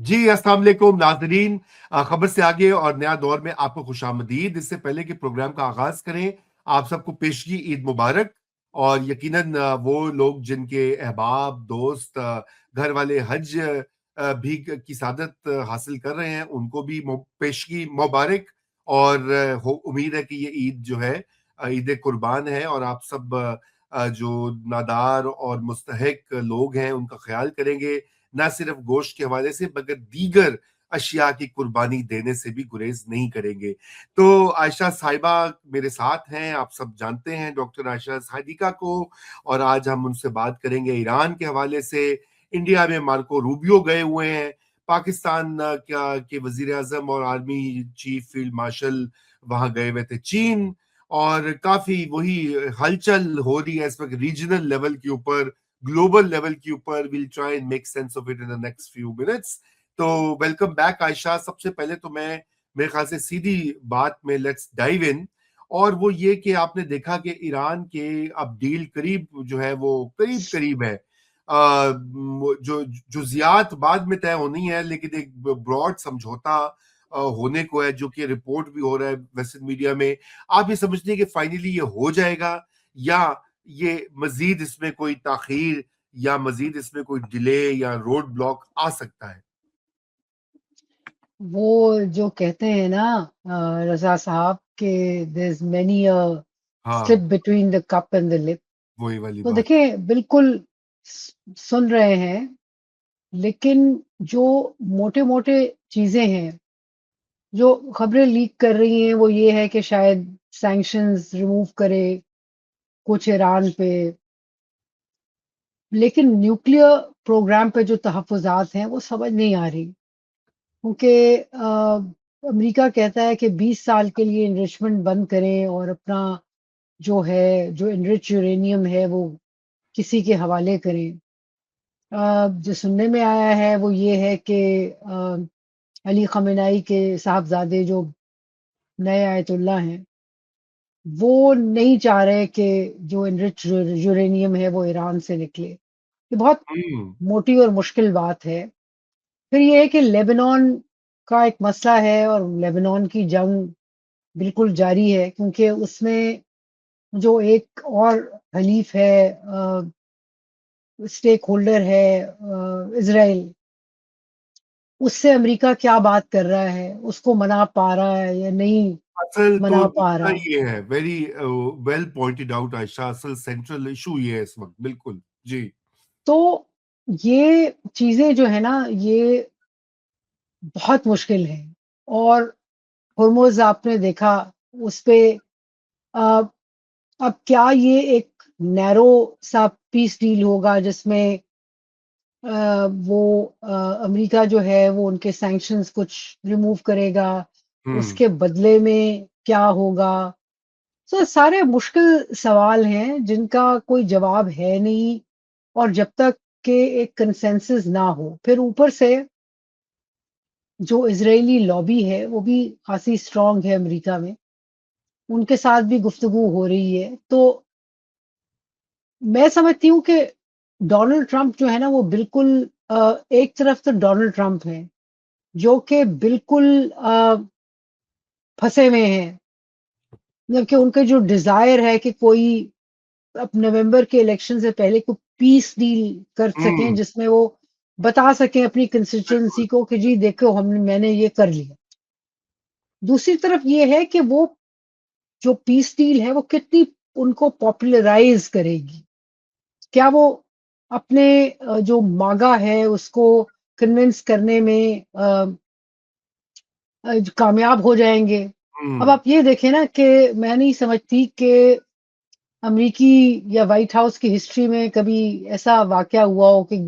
جی السلام علیکم ناظرین، خبر سے آگے اور نیا دور میں آپ کو خوش آمدید۔ اس سے پہلے کہ پروگرام کا آغاز کریں، آپ سب کو پیشگی عید مبارک۔ اور یقیناً وہ لوگ جن کے احباب دوست گھر والے حج بھی کی سعادت حاصل کر رہے ہیں، ان کو بھی پیشگی مبارک۔ اور امید ہے کہ یہ عید جو ہے عید قربان ہے، اور آپ سب جو نادار اور مستحق لوگ ہیں ان کا خیال کریں گے، نہ صرف گوشت کے حوالے سے مگر دیگر اشیاء کی قربانی دینے سے بھی گریز نہیں کریں گے۔ تو عائشہ صاحبہ میرے ساتھ ہیں، آپ سب جانتے ہیں ڈاکٹر عائشہ صادقہ کو، اور آج ہم ان سے بات کریں گے ایران کے حوالے سے۔ انڈیا میں مارکو روبیو گئے ہوئے ہیں، پاکستان کے وزیر اعظم اور آرمی چیف فیلڈ مارشل وہاں گئے ہوئے تھے چین، اور کافی وہی ہلچل ہو رہی ہے اس وقت ریجنل لیول کے اوپر، گلوبل لیول کے اوپر۔ We'll try and make sense of it in the next few minutes. تو ویلکم بیک عائشہ۔ سب سے پہلے تو میں میرے خیال سے سیدھی بات میں لیٹس ڈائیو ان، اور وہ یہ کہ آپ نے دیکھا کہ ایران کے اب ڈیل قریب جو ہے وہ قریب قریب ہے، جو جزیات بعد میں طے ہونی ہے، لیکن ایک براڈ سمجھوتا ہونے کو ہے، جو کہ رپورٹ بھی ہو رہا ہے ویسٹرن میڈیا میں۔ آپ یہ سمجھتے ہیں کہ فائنلی یہ ہو جائے گا، یا یہ مزید اس میں کوئی تاخیر یا مزید اس میں کوئی ڈیلے یا روڈ بلاک آ سکتا ہے؟ وہ جو کہتے ہیں نا رضا صاحب کہ دیر از مینی ہاں، slip between the cup and the lip. وہی والی تو بات۔ دیکھیں بالکل سن رہے ہیں، لیکن جو موٹے موٹے چیزیں ہیں جو خبریں لیک کر رہی ہیں وہ یہ ہے کہ شاید سینکشنز ریموو کرے کچھ ایران پہ، لیکن نیوکلیر پروگرام پہ جو تحفظات ہیں وہ سمجھ نہیں آ رہی، کیونکہ امریکہ کہتا ہے کہ 20 سال کے لیے انریچمنٹ بند کریں اور اپنا جو انرچ یورینیم ہے وہ کسی کے حوالے کریں۔ جو سننے میں آیا ہے وہ یہ ہے کہ علی خامنہئی کے صاحبزادے جو نئے آیت اللہ ہیں وہ نہیں چاہ رہے کہ جو انرچ یورینیم ہے وہ ایران سے نکلے۔ یہ بہت ہوں، موٹی اور مشکل بات ہے۔ پھر یہ ہے کہ لیبنان کا ایک مسئلہ ہے، اور لیبنان کی جنگ بالکل جاری ہے، کیونکہ اس میں جو ایک اور حلیف ہے، اسٹیک ہولڈر ہے اسرائیل، اس سے امریکہ کیا بات کر رہا ہے، اس کو منا پا رہا ہے یا نہیں اصل تو منا پا مسئلہ رہا۔ یہ ہے، ویری ویل پوائنٹڈ آؤٹ عائشہ، اصل سینٹرل ایشو یہ ہے اس وقت، بالکل جی۔ تو یہ چیزیں جو ہے نا یہ بہت مشکل ہیں، اور ہرمز آپ نے دیکھا اس پہ آ، اب کیا یہ ایک نیرو سا پیس ڈیل ہوگا جس میں وہ امریکہ جو ہے وہ ان کے سینکشنز کچھ ریموو کرے گا، اس ہوں، کے بدلے میں کیا ہوگا؟ سو سارے مشکل سوال ہیں جن کا کوئی جواب ہے نہیں، اور جب تک کہ ایک کنسنسس نہ ہو، پھر اوپر سے جو اسرائیلی لابی ہے وہ بھی خاصی اسٹرانگ ہے امریکہ میں، ان کے ساتھ بھی گفتگو ہو رہی ہے۔ تو میں سمجھتی ہوں کہ ڈونلڈ ٹرمپ جو ہے نا وہ بالکل ایک طرف تو ڈونلڈ ٹرمپ ہے جو کہ بالکل پھنسے ہوئے ہیں، جبکہ ان کا جو ڈیزائر ہے کہ کوئی اب نومبر کے الیکشن سے پہلے کوئی پیس ڈیل کر سکیں ہوں، جس میں وہ بتا سکیں اپنی بالکل۔ کنسٹیچوئنسی کو کہ جی دیکھو میں نے یہ کر لیا۔ دوسری طرف یہ ہے کہ وہ جو پیس ڈیل ہے وہ کتنی ان کو پاپولرائز کرے گی، کیا وہ اپنے جو ماگا ہے اس کو کنونس کرنے میں کامیاب ہو جائیں گے۔ ہوں، اب آپ یہ دیکھیں نا کہ میں نہیں سمجھتی کہ امریکی یا وائٹ ہاؤس کی ہسٹری میں کبھی ایسا واقعہ ہوا ہو کہ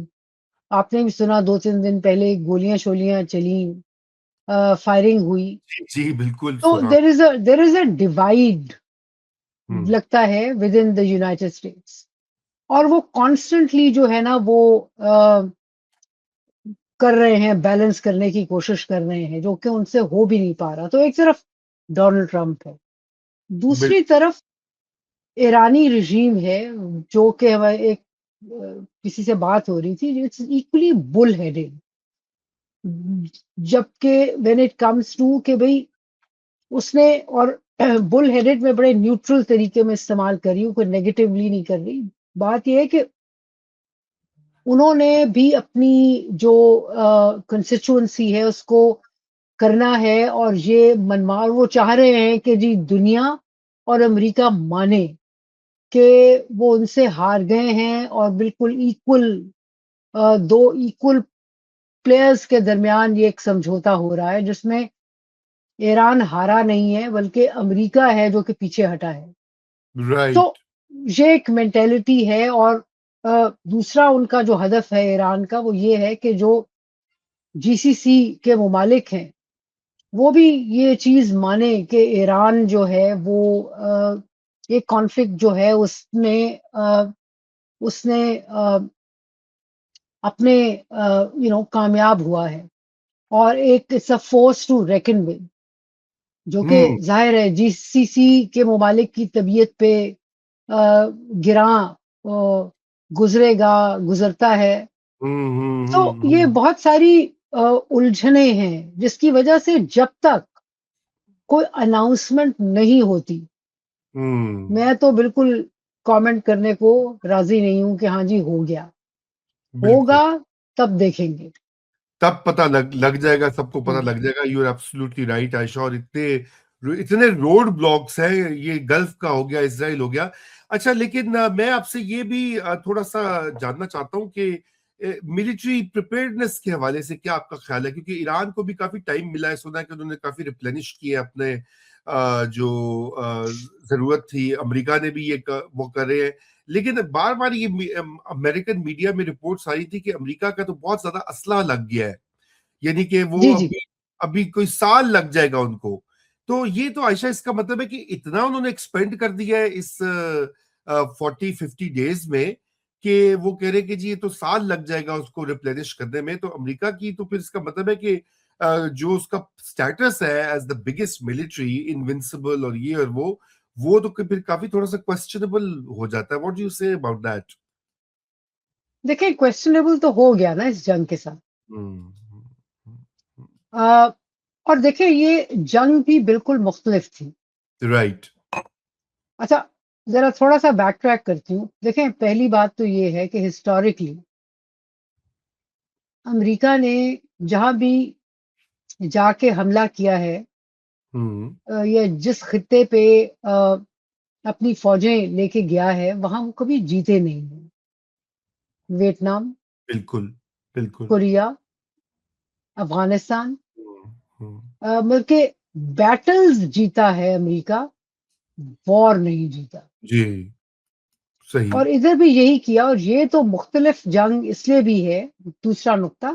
آپ نے بھی سنا 2-3 دن پہلے گولیاں شولیاں چلیں، فائرنگ ہوئی۔ جی جی بالکل تو سنا۔ دیر از اے ڈیوائڈ ہوں، لگتا ہے with in the United States, اور وہ کانسٹنٹلی جو ہے نا وہ کر رہے ہیں، بیلنس کرنے کی کوشش کر رہے ہیں، جو کہ ان سے ہو بھی نہیں پا رہا۔ تو ایک طرف ڈونلڈ ٹرمپ ہے، دوسری طرف ایرانی رژیم ہے جو کہ کسی سے بات ہو رہی تھی، اٹس ایکولی بل ہیڈڈ، جبکہ when it comes to کہ بھئی اس نے اور بل ہیڈڈ میں بڑے نیوٹرل طریقے میں استعمال کر رہی ہوں، کوئی نیگیٹولی نہیں کر رہی. بات یہ ہے کہ انہوں نے بھی اپنی جو کنسٹیچوئنسی ہے اس کو کرنا ہے، اور یہ منمار وہ چاہ رہے ہیں کہ جی دنیا اور امریکہ مانے کہ وہ ان سے ہار گئے ہیں، اور بالکل ایکول دو ایکول پلیئرز کے درمیان یہ ایک سمجھوتا ہو رہا ہے جس میں ایران ہارا نہیں ہے بلکہ امریکہ ہے جو کہ پیچھے ہٹا ہے. تو رائٹ. یہ ایک مینٹیلٹی ہے، اور دوسرا ان کا جو ہدف ہے ایران کا وہ یہ ہے کہ جو جی سی سی کے ممالک ہیں وہ بھی یہ چیز مانے کہ ایران جو ہے وہ ایک کانفلکٹ جو ہے اس نے اپنے کامیاب ہوا ہے، اور ایک it's a force to reckon with, جو کہ ظاہر ہے جی سی سی کے ممالک کی طبیعت پہ گراں گزرتا ہے. تو یہ بہت ساری الجھنیں ہیں جس کی وجہ سے جب تک کوئی اناؤنسمنٹ نہیں ہوتی میں تو بالکل کامنٹ کرنے کو راضی نہیں ہوں کہ ہاں جی ہو گیا. بالکل. ہوگا تب دیکھیں گے. تب پتہ لگ جائے گا، سب کو پتہ لگ جائے گا. یو آر ایبسولوٹلی رائٹ عائشہ. اور اتنے روڈ بلاکس ہیں، یہ گلف کا ہو گیا، اسرائیل ہو گیا. اچھا، لیکن میں آپ سے یہ بھی تھوڑا سا جاننا چاہتا ہوں کہ ملٹری پریپیئرڈنس کے حوالے سے کیا آپ کا خیال ہے؟ کیونکہ ایران کو بھی کافی ٹائم ملا ہے، سنا ہے کہ انہوں نے کافی ریپلینش کیے اپنے جو ضرورت تھی. امریکہ نے بھی یہ وہ کر رہے ہیں، لیکن بار بار یہ امریکن میڈیا میں رپورٹس آئی تھی کہ امریکہ کا تو بہت زیادہ اسلحہ لگ گیا ہے، یعنی کہ وہ جی جی ابھی کوئی سال لگ جائے گا ان کو. تو یہ تو عائشہ اس کا مطلب ہے کہ اتنا انہوں نے ایکسپینڈ کر دیا ہے اس 40-50 ڈیز میں کہ وہ کہہ رہے کہ جی یہ تو سال لگ جائے گا اس کو ریپلینش کرنے میں. تو امریکہ کی تو پھر اس کا مطلب ہے کہ جو اس کا سٹیٹس ہے as the biggest military invincible اور یہ اور وہ تو پھر کافی تھوڑا سا کوسچنبل ہو جاتا ہے. واٹ ڈو یو سے اباؤٹ دیٹ؟ دیکھیں کویسچنیبل تو ہو گیا نا اس جنگ کے ساتھ. اور دیکھیں یہ جنگ بھی بالکل مختلف تھی. رائٹ. اچھا ذرا تھوڑا سا بیک ٹریک کرتی ہوں. دیکھیں پہلی بات تو یہ ہے کہ ہسٹوریکلی امریکہ نے جہاں بھی جا کے حملہ کیا ہے یا جس خطے پہ اپنی فوجیں لے کے گیا ہے وہاں وہ کبھی جیتے نہیں ہیں. ویتنام، بالکل بالکل. کوریا، افغانستان، بلکہ بیٹلز جیتا ہے امریکہ، وار نہیں جیتا. جی صحیح. اور ادھر بھی یہی کیا. اور یہ تو مختلف جنگ اس لیے بھی ہے، دوسرا نقطہ،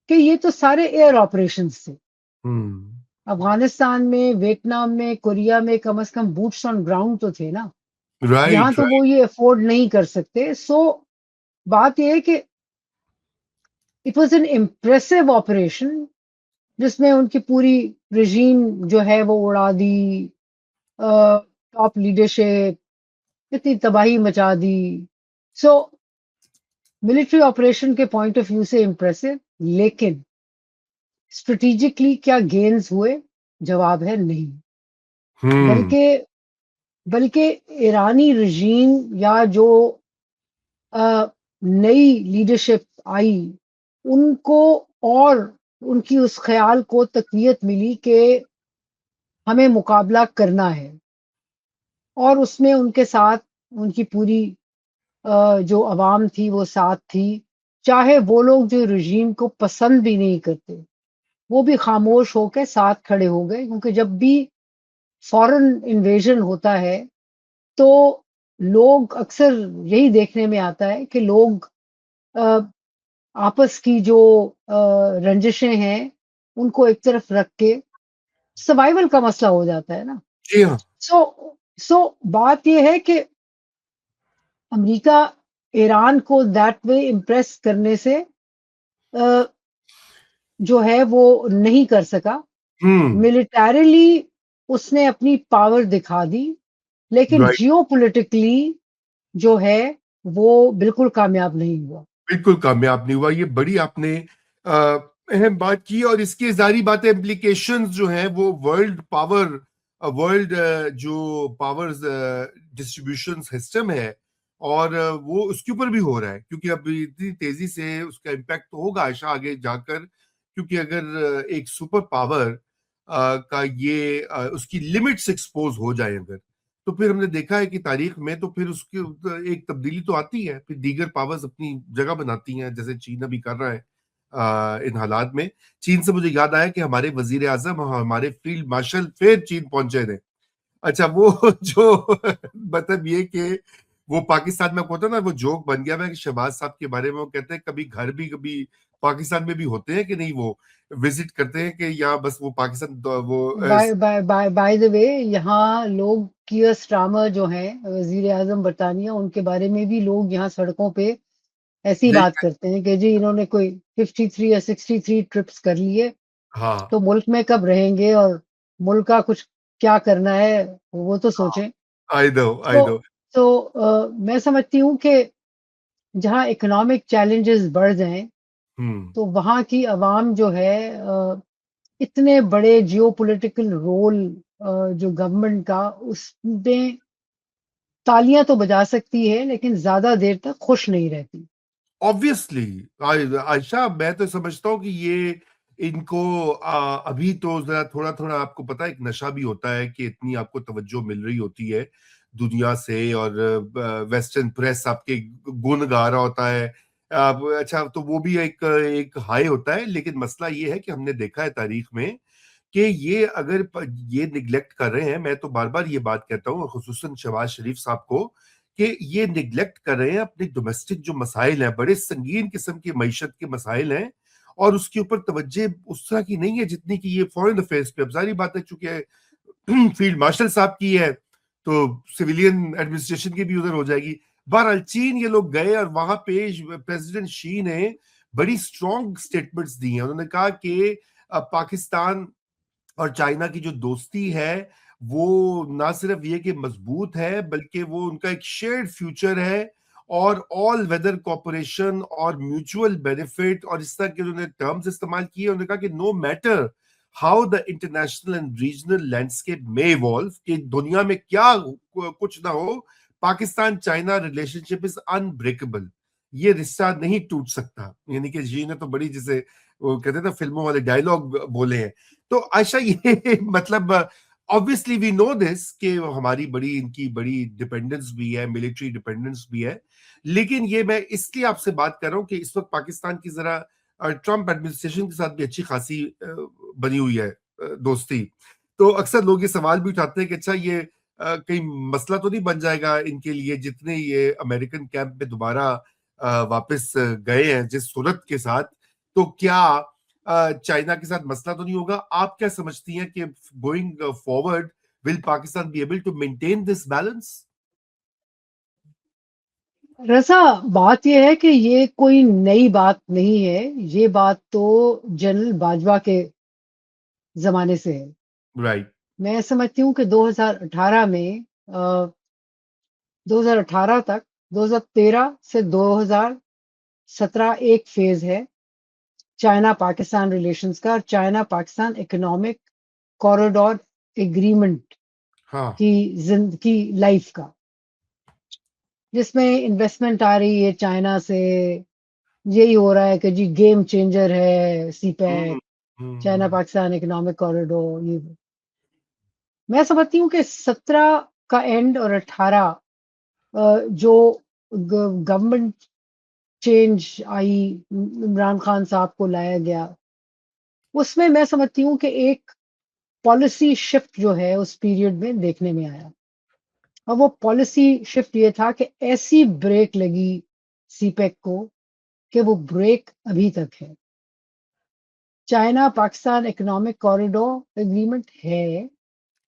کہ یہ تو سارے ایئر آپریشنز تھے. افغانستان میں، ویتنام میں، کوریا میں کم از کم بوٹس آن گراؤنڈ تو تھے نا. یہاں رائٹ تو وہ یہ افورڈ نہیں کر سکتے. سو بات یہ ہے کہ it was an impressive operation جس میں ان کی پوری رژیم جو ہے وہ اڑا دی، ٹاپ لیڈرشپ اتنی تباہی مچا دی. سو ملٹری آپریشن کے پوائنٹ آف ویو سے امپریسو، لیکن اسٹریٹجکلی کیا گینز ہوئے؟ جواب ہے نہیں. بلکہ ایرانی رژیم یا جو نئی لیڈرشپ آئی ان کو اور ان کی اس خیال کو تقویت ملی کہ ہمیں مقابلہ کرنا ہے. اور اس میں ان کے ساتھ ان کی پوری جو عوام تھی وہ ساتھ تھی، چاہے وہ لوگ جو رژیم کو پسند بھی نہیں کرتے وہ بھی خاموش ہو کے ساتھ کھڑے ہو گئے. کیونکہ جب بھی فورن انویژن ہوتا ہے تو لوگ اکثر یہی دیکھنے میں آتا ہے کہ لوگ آپس کی جو رنجشیں ہیں ان کو ایک طرف رکھ کے سروائیول کا مسئلہ ہو جاتا ہے نا. جی ہاں. سو بات یہ ہے کہ امریکہ ایران کو دیٹ وے امپریس کرنے سے جو ہے وہ نہیں کر سکا. ملیٹریلی اس نے اپنی پاور دکھا دی، لیکن رائٹ. جیو پولیٹیکلی جو ہے وہ بالکل کامیاب نہیں ہوا. بالکل کامیاب نہیں ہوا. یہ بڑی آپ نے اہم بات کی، اور اس کی ظاہری بات ہے امپلیکیشنز جو ہیں وہ ورلڈ جو پاور ڈسٹریبیوشن سسٹم ہے، اور وہ اس کے اوپر بھی ہو رہا ہے، کیونکہ اب اتنی تیزی سے اس کا امپیکٹ تو ہوگا عائشہ آگے جا کر، کیونکہ اگر ایک سپر پاور کا یہ اس کی لمٹس ایکسپوز ہو جائے اگر، تو پھر ہم نے دیکھا ہے کہ تاریخ میں تو پھر اس کی ایک تبدیلی تو آتی ہے، پھر دیگر پاورز اپنی جگہ بناتی ہیں، جیسے چین ابھی کر رہا ہے ان حالات میں۔ چین سے مجھے یاد آیا کہ ہمارے وزیر اعظم اور ہمارے فیلڈ مارشل پھر چین پہنچے تھے۔ اچھا وہ جو مطلب یہ کہ وہ پاکستان میں ہوتا نا، وہ جوک بن گیا ہے کہ شہباز صاحب کے بارے میں وہ کہتے ہیں کبھی گھر بھی کبھی پاکستان میں بھی ہوتے ہیں کہ نہیں، وہ وزٹ کرتے ہیں کہ یا بس وہ پاکستان وہ بائی دا وے یہاں لوگ کیئر سٹارمر جو ہیں وزیر اعظم برطانیہ، ان کے بارے میں بھی لوگ یہاں سڑکوں پہ ایسی بات کرتے ہیں کہ جی انہوں نے کوئی 53 یا 63 ٹرپس کر لیے، ہاں تو ملک میں کب رہیں گے اور ملک کا کچھ کیا کرنا ہے وہ تو سوچیں۔ آئی تو دو تو میں سمجھتی ہوں کہ جہاں اکنامک چیلنجز بڑھ جائیں تو وہاں کی عوام جو ہے اتنے بڑے جیو پولیٹیکل رول جو گورنمنٹ کا، اس میں تالیاں تو بجا سکتی ہے لیکن زیادہ دیر تک خوش نہیں رہتی۔ obviously عائشہ میں تو سمجھتا ہوں کہ یہ ان کو ابھی تو ذرا تھوڑا تھوڑا آپ کو پتا ایک نشہ بھی ہوتا ہے کہ اتنی آپ کو توجہ مل رہی ہوتی ہے دنیا سے، اور ویسٹرن پریس آپ کے گن گا رہا ہوتا ہے، اچھا تو وہ بھی ایک ہائی ہوتا ہے، لیکن مسئلہ یہ ہے کہ ہم نے دیکھا ہے تاریخ میں کہ یہ اگر یہ نگلیکٹ کر رہے ہیں، میں تو بار بار یہ بات کہتا ہوں خصوصاً شہباز شریف صاحب کو، کہ یہ نگلیکٹ کر رہے ہیں اپنے ڈومیسٹک جو مسائل ہیں، بڑے سنگین قسم کی معیشت کے مسائل ہیں، اور اس کے اوپر توجہ اس طرح کی نہیں ہے جتنی کہ یہ فورن افیئرس پہ۔ اب ظاہری بات ہے چونکہ فیلڈ مارشل صاحب کی ہے تو سویلین ایڈمنسٹریشن کی بھی ادھر ہو جائے گی۔ بہرحال چین یہ لوگ گئے اور وہاں پہ پریزیڈنٹ شی نے بڑی اسٹرانگ سٹیٹمنٹس دی ہیں، انہوں نے کہا کہ پاکستان اور چائنا کی جو دوستی ہے وہ نہ صرف یہ کہ مضبوط ہے، بلکہ وہ ان کا ایک شیئرڈ فیوچر ہے، اور آل ویدر کوپریشن اور میوچول بینیفٹ، اور اس طرح کے انہوں نے ٹرمز استعمال کیے۔ انہوں نے کہا کہ no matter how the international and regional landscape میں ایوالو، کہ دنیا میں کیا کچھ نہ ہو، پاکستان چائنا ریلیشن شپ از انبریکیبل، یہ رشتہ نہیں ٹوٹ سکتا۔ یعنی کہ جی نے تو بڑی جیسے وہ کہتے تھے فلموں والے ڈائلوگ بولے ہیں۔ تو عائشہ یہ مطلب obviously we know this کہ ہماری بڑی ان کی بڑی ڈیپینڈنس بھی ہے، ملٹری ڈیپینڈنس بھی ہے، لیکن یہ میں اس لیے آپ سے بات کر رہا ہوں کہ اس وقت پاکستان کی ذرا ٹرمپ ایڈمنسٹریشن کے ساتھ بھی اچھی خاصی بنی ہوئی ہے دوستی، تو اکثر لوگ یہ سوال بھی اٹھاتے ہیں کہ اچھا یہ کہیں مسئلہ تو نہیں بن جائے گا ان کے لیے جتنے یہ امریکن کیمپ میں دوبارہ واپس گئے ہیں جس صورت کے ساتھ، تو کیا چائنا کے ساتھ مسئلہ تو نہیں ہوگا؟ آپ کیا سمجھتی ہیں کہ going forward will Pakistan be able to maintain this balance? Raza بات یہ ہے کہ یہ کوئی نئی بات نہیں ہے، یہ بات تو جنرل باجوہ کے زمانے سے ہے۔ رائٹ میں سمجھتی ہوں کہ 2018 میں 2018 تک 2013 سے 2017 ایک فیز ہے چائنا پاکستان ریلیشنز کا، اور China Pakistan economic corridor agreement ہاں کی لائف کا، جس میں انویسٹمنٹ آ رہی ہے چائنا سے، یہی ہو رہا ہے کہ جی گیم چینجر ہے CPEC, China Pakistan economic corridor. یہ میں سمجھتی ہوں کہ 17 کا اینڈ اور 18 جو گورنمنٹ چینج آئی، عمران خان صاحب کو لایا گیا، اس میں سمجھتی ہوں کہ ایک پالیسی شفٹ جو ہے اس پیریڈ میں دیکھنے میں آیا، اور وہ پالیسی شفٹ یہ تھا کہ ایسی بریک لگی سی پیک کو کہ وہ بریک ابھی تک ہے۔ China Pakistan economic corridor agreement ہے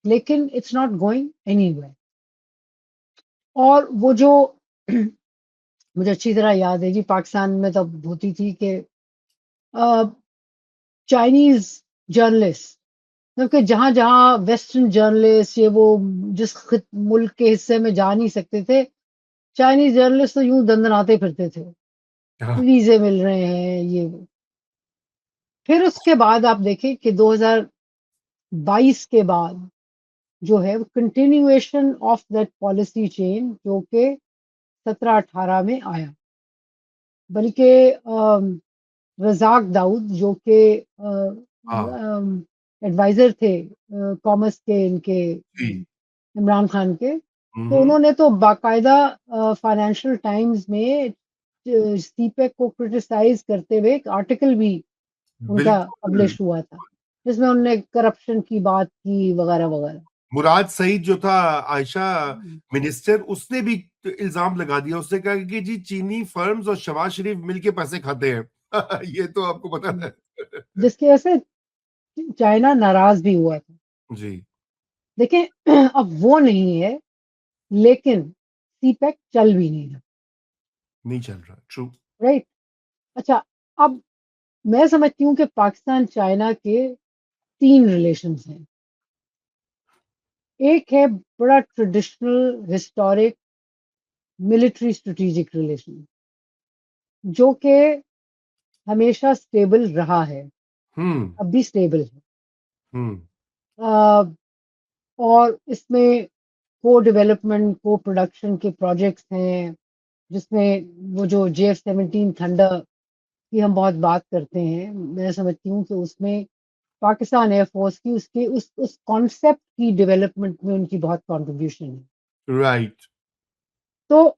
لیکن it's not going anywhere, اور وہ جو مجھے اچھی طرح یاد ہے جی، پاکستان میں تب ہوتی تھی کہ چائنیز جرنلسٹ، کیونکہ جہاں جہاں ویسٹرن جرنلسٹ یہ وہ جس ملک کے حصے میں جا نہیں سکتے تھے، چائنیز جرنلسٹ تو یوں دندناتے پھرتے تھے، ویزے مل رہے ہیں یہ وہ۔ پھر اس کے بعد آپ دیکھیں کہ 2022 کے بعد جو ہے وہ continuation of that policy change جو کہ 17-18 میں آیا، بلکہ رزاق داؤد جو کہ ہاں ایڈوائزر تھے کامرس کے ان کے جی عمران خان کے، تو ہوں انہوں نے تو باقاعدہ فائنینشیل ٹائمز میں سی پیک کو کرٹیسائز کرتے ہوئے ایک آرٹیکل بھی ان کا بالکل پبلش ہوا تھا جس میں انہوں نے کرپشن کی بات کی وغیرہ وغیرہ. مراد سعید جو تھا عائشہ منسٹر، اس نے بھی الزام لگا دیا، اس نے کہا کہ جی چینی فرمز اور شہباز شریف مل کے پیسے کھاتے ہیں یہ تو آپ کو پتا ہے جس کی وجہ سے چائنا ناراض بھی ہوا تھا. جی دیکھیں اب وہ نہیں ہے، لیکن سی پیک چل بھی نہیں رہا. نہیں چل رہا ٹرو رائٹ. اچھا، اب میں سمجھتی ہوں کہ پاکستان چائنا کے 3 ریلیشنز ہیں. ایک ہے بڑا traditional historic military strategic relation جو کہ ہمیشہ سٹیبل رہا ہے، ہوں اب بھی سٹیبل ہے. ہوں اور اس میں کو ڈیولپمنٹ کو پروڈکشن کے پروجیکٹس ہیں، جس میں وہ جو JF-17 تھنڈر کی ہم بہت بات کرتے ہیں، میں سمجھتی ہوں کہ اس میں پاکستان ایئر فورس کی اس کانسیپٹ کی ڈیولپمنٹ میں ان کی بہت کنٹریبیوشن ہے. رائٹ تو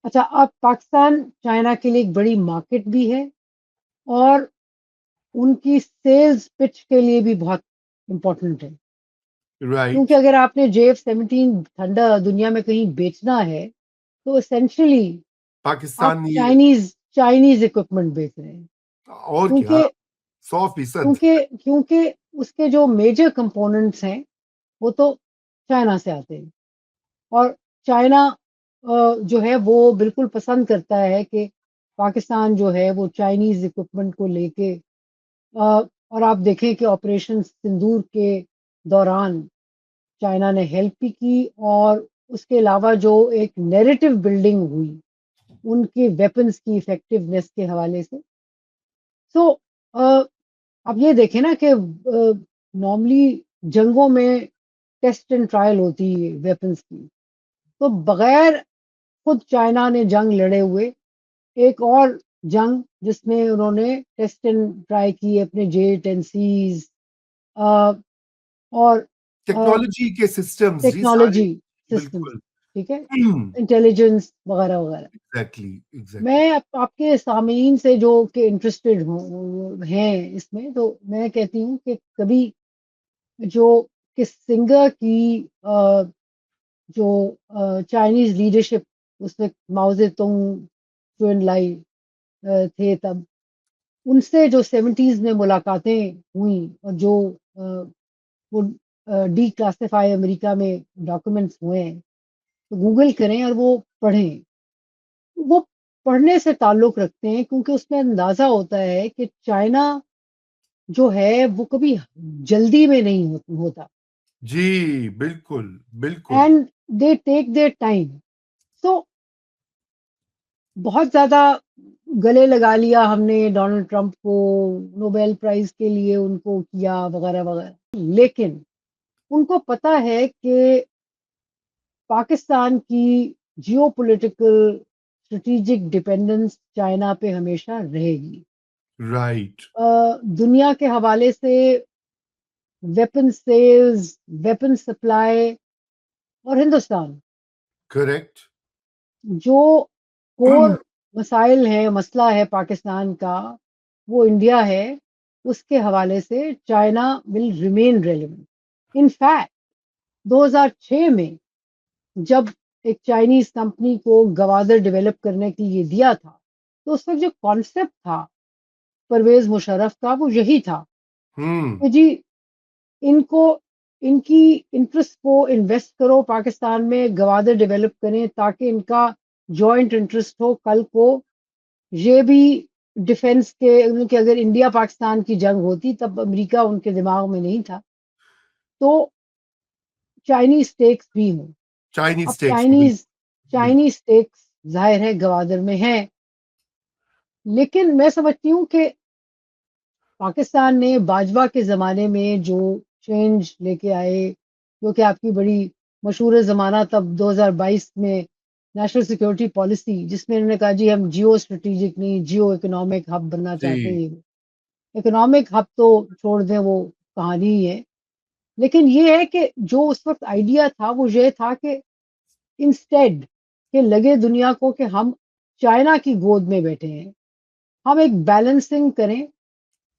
اچھا، اب پاکستان چائنا کے لیے ایک بڑی مارکیٹ بھی ہے اور ان کی سیلز پچ کے لیے بھی بہت امپورٹنٹ ہے، رائٹ کیونکہ اگر آپ نے JF-17 تھنڈر دنیا میں کہیں بیچنا ہے تو اسینشلی آپ پاکستان یہ چائنیز اکوپمنٹ بیچ رہے ہیں. اور کیا کیونکہ 100% کیونکہ اس کے جو میجر کمپوننٹس ہیں وہ تو چائنا سے آتے ہیں، اور چائنا جو ہے وہ بالکل پسند کرتا ہے کہ پاکستان جو ہے وہ چائنیز اکوپمنٹ کو لے کے اور آپ دیکھیں کہ آپریشن سندور کے دوران چائنا نے ہیلپ بھی کی، اور اس کے علاوہ جو ایک نیریٹو بلڈنگ ہوئی ان کے ویپنز کی افیکٹونیس کے حوالے سے. سو اب یہ دیکھیں نا کہ نارملی جنگوں میں ٹیسٹ اینڈ ٹرائل ہوتی ہے ویپنز کی، تو بغیر خود چائنا نے جنگ لڑے ہوئے ایک اور جنگ جس میں انہوں نے ٹیسٹ اینڈ ٹرائی کی اپنے J-10Cs اور ٹیکنالوجی کے سسٹمز جی سارے ٹیکنالوجی سسٹمز، بالکل ٹھیک ہے، انٹیلیجنس وغیرہ وغیرہ. ایگزیکٹلی میں آپ کے سامعین سے جو کہ انٹرسٹڈ ہیں اس میں، تو میں کہتی ہوں کہ کبھی جو کہ سنگر کی جو چائنیز لیڈرشپ اس وقت ماؤ زے تونگ چوئن لائی تھے تب، ان سے جو 70s میں ملاقاتیں ہوئیں اور جو وہ ڈی کلاسیفائی امریکہ میں ڈاکومنٹس ہوئے ہیں، تو گوگل کریں اور وہ پڑھیں. وہ پڑھنے سے تعلق رکھتے ہیں کیونکہ اس میں اندازہ ہوتا ہے کہ چائنا جو ہے وہ کبھی جلدی میں نہیں ہوتا، جی بالکل بالکل and they take their time. So بہت زیادہ گلے لگا لیا ہم نے ڈونلڈ ٹرمپ کو، نوبیل پرائز کے لیے ان کو کیا وغیرہ وغیرہ، لیکن ان کو پتا ہے کہ پاکستان کی geopolitical strategic dependence China پہ ہمیشہ رہے گی. رائٹ دنیا کے حوالے سے ویپن سیلز، ویپن سپلائی، اور ہندوستان کریکٹ جو کور مسائل ہیں، مسئلہ ہے پاکستان کا، وہ انڈیا ہے، اس کے حوالے سے China will remain relevant. In fact 2006 میں جب ایک چائنیز کمپنی کو گوادر ڈیولپ کرنے کے لیے دیا تھا، تو اس وقت جو کانسیپٹ تھا پرویز مشرف کا وہ یہی تھا کہ جی ان کو ان کی انٹرسٹ کو انویسٹ کرو پاکستان میں، گوادر ڈیولپ کریں تاکہ ان کا جوائنٹ انٹرسٹ ہو. کل کو یہ بھی ڈیفنس کے کہ اگر انڈیا پاکستان کی جنگ ہوتی تب امریکہ ان کے دماغ میں نہیں تھا، تو چائنیز ٹیکس بھی ہوں. اب چائنیز ٹیکس چائنیز ٹیکس ظاہر ہے گوادر میں ہیں، لیکن میں سمجھتی ہوں کہ پاکستان نے باجوہ کے زمانے میں جو چینج لے کے آئے، جو کہ آپ کی بڑی مشہور زمانہ تب 2022 میں نیشنل سیکیورٹی پالیسی، جس میں انہوں نے کہا جی ہم جیو اسٹریٹجک نہیں جیو اکنامک ہب بننا چاہتے جی ہیں. اکنامک ہب تو چھوڑ دیں، وہ کہانی ہی ہے. لیکن یہ ہے کہ جو اس وقت آئیڈیا تھا وہ یہ تھا کہ انسٹیڈ کہ لگے دنیا کو کہ ہم چائنا کی گود میں بیٹھے ہیں، ہم ایک بیلنسنگ کریں.